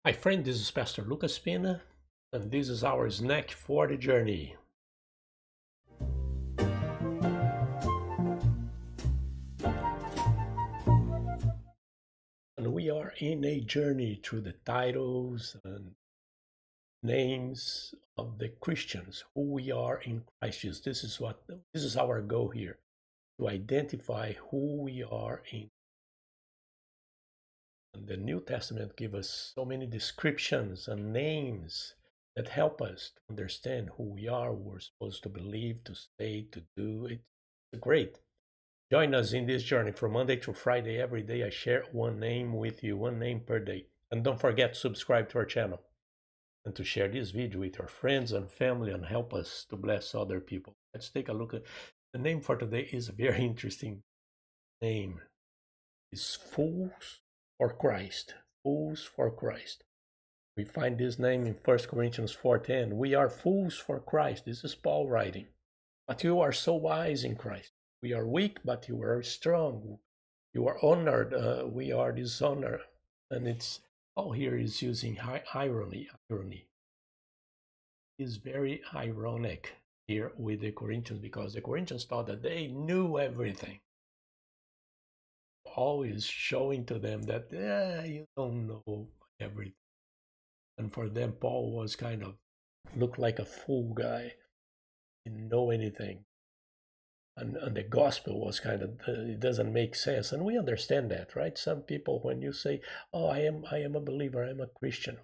Hi friend, this is Pastor Lucas Pena, and this is our snack for the journey. And we are in a journey through the titles and names of the Christians, who we are in Christ Jesus. This is our goal here, to identify who we are in. And the New Testament gives us so many descriptions and names that help us to understand who we are, what we're supposed to believe, to say, to do. It's great. Join us in this journey from Monday to Friday. Every day I share one name with you, one name per day. And don't forget to subscribe to our channel and to share this video with your friends and family and help us to bless other people. Let's take a look at the name for today. Is a very interesting name. It's Fools for Christ. Fools for Christ. We find this name in 1 Corinthians 4:10. We are fools for Christ. This is Paul writing. But you are so wise in Christ. We are weak, but you are strong. You are honored. We are dishonored. And it's all here is using irony. Irony is very ironic here with the Corinthians because the Corinthians thought that they knew everything. Paul is showing to them that you don't know everything. And for them, Paul was kind of looked like a fool guy. Didn't know anything. And the gospel was kind of it doesn't make sense, and we understand that, right? Some people, when you say, oh, I am a believer, I'm a Christian,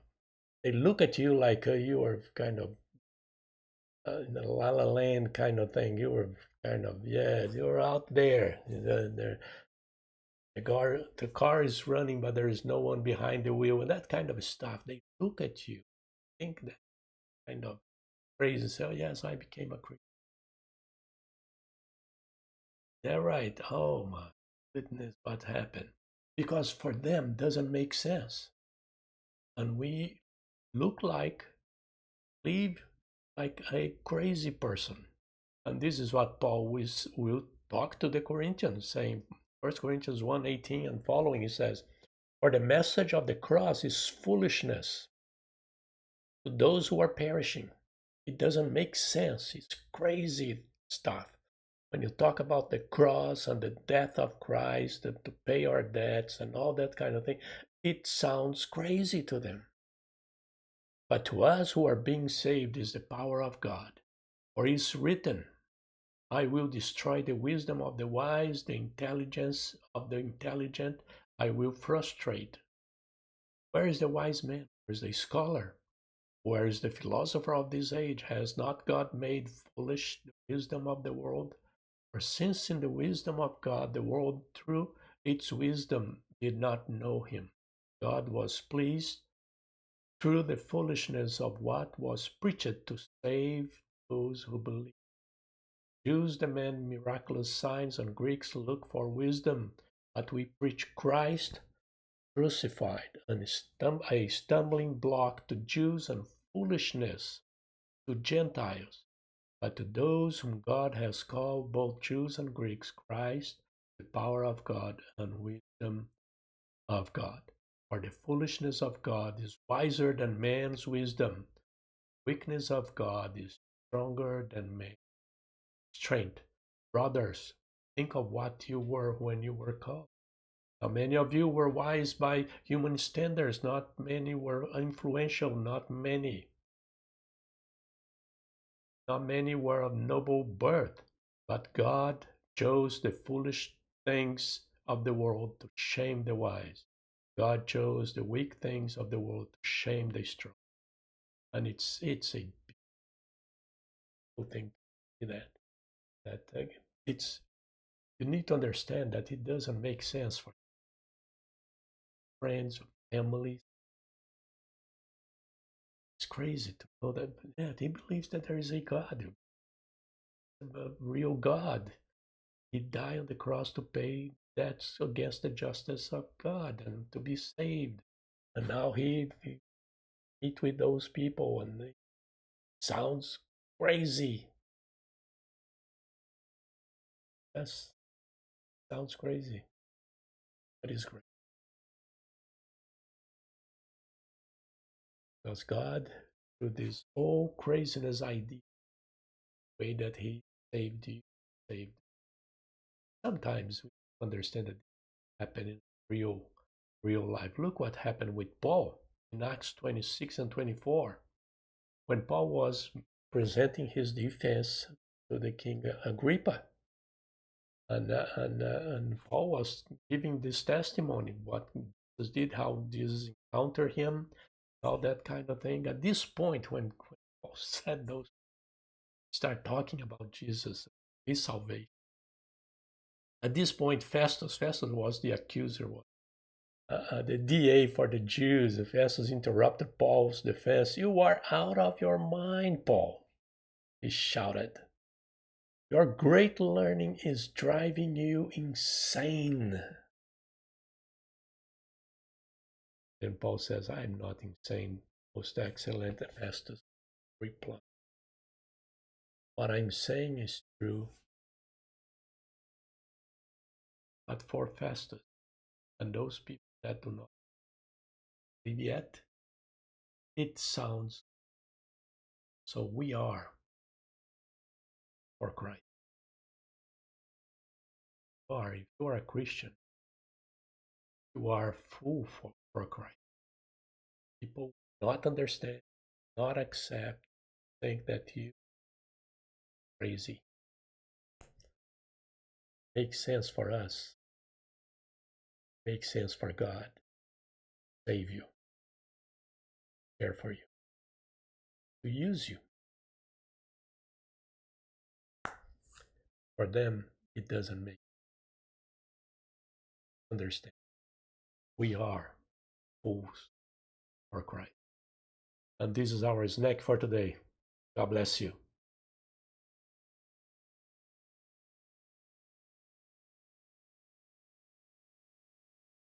they look at you like you are kind of in a la la land kind of thing. You were kind of, yeah, you're out there. The car is running, but there is no one behind the wheel, and that kind of stuff. They look at you, think that kind of phrase, and say, oh yes, I became a Christian. Yeah, right. Oh my goodness, what happened? Because for them doesn't make sense. And we look like, live like a crazy person. And this is what Paul will talk to the Corinthians, saying 1 Corinthians 1:18 and following, he says, for the message of the cross is foolishness to those who are perishing. It doesn't make sense. It's crazy stuff. When you talk about the cross and the death of Christ to pay our debts and all that kind of thing, it sounds crazy to them. But to us who are being saved is the power of God. For it is written, I will destroy the wisdom of the wise, the intelligence of the intelligent I will frustrate. Where is the wise man? Where is the scholar? Where is the philosopher of this age? Has not God made foolish the wisdom of the world? For since in the wisdom of God the world through its wisdom did not know him, God was pleased through the foolishness of what was preached to save those who believe. Jews demand miraculous signs and Greeks look for wisdom, but we preach Christ crucified, and a stumbling block to Jews and foolishness to Gentiles. But to those whom God has called, both Jews and Greeks, Christ, the power of God and wisdom of God. For the foolishness of God is wiser than man's wisdom. Weakness of God is stronger than man's strength. Brothers, think of what you were when you were called. Now, many of you were wise by human standards, not many were influential, not many were of noble birth, but God chose the foolish things of the world to shame the wise. God chose the weak things of the world to shame the strong. And it's a beautiful thing to see that it's you need to understand that it doesn't make sense for friends, families. It's crazy to know that yeah, he believes that there is a God, a real God. He died on the cross to pay debts against the justice of God and to be saved. And now he meet with those people and it sounds crazy. Yes, sounds crazy, but it's great. Because God, through this whole craziness idea, way that He saved you, saved. Sometimes we understand that it happened in real life. Look what happened with Paul in Acts 26 and 24. When Paul was presenting his defense to the king Agrippa, and Paul was giving this testimony, what Jesus did, how Jesus encountered him, all that kind of thing. At this point, when Paul said those, start talking about Jesus, his salvation. At this point, Festus was the accuser, the DA for the Jews. Festus interrupted Paul's defense. "You are out of your mind, Paul," he shouted. "Your great learning is driving you insane." Then Paul says, "I am not insane, most excellent Festus," replied. "What I'm saying is true. But for Festus and those people that do not believe yet, it sounds so. We are for Christ. If you are a Christian, you are full for Christ. People not understand, not accept, think that you crazy. Makes sense for us. Makes sense for God. Save you. Care for you. To use you. For them, it doesn't make understand. We are fools for Christ. And this is our snack for today. God bless you.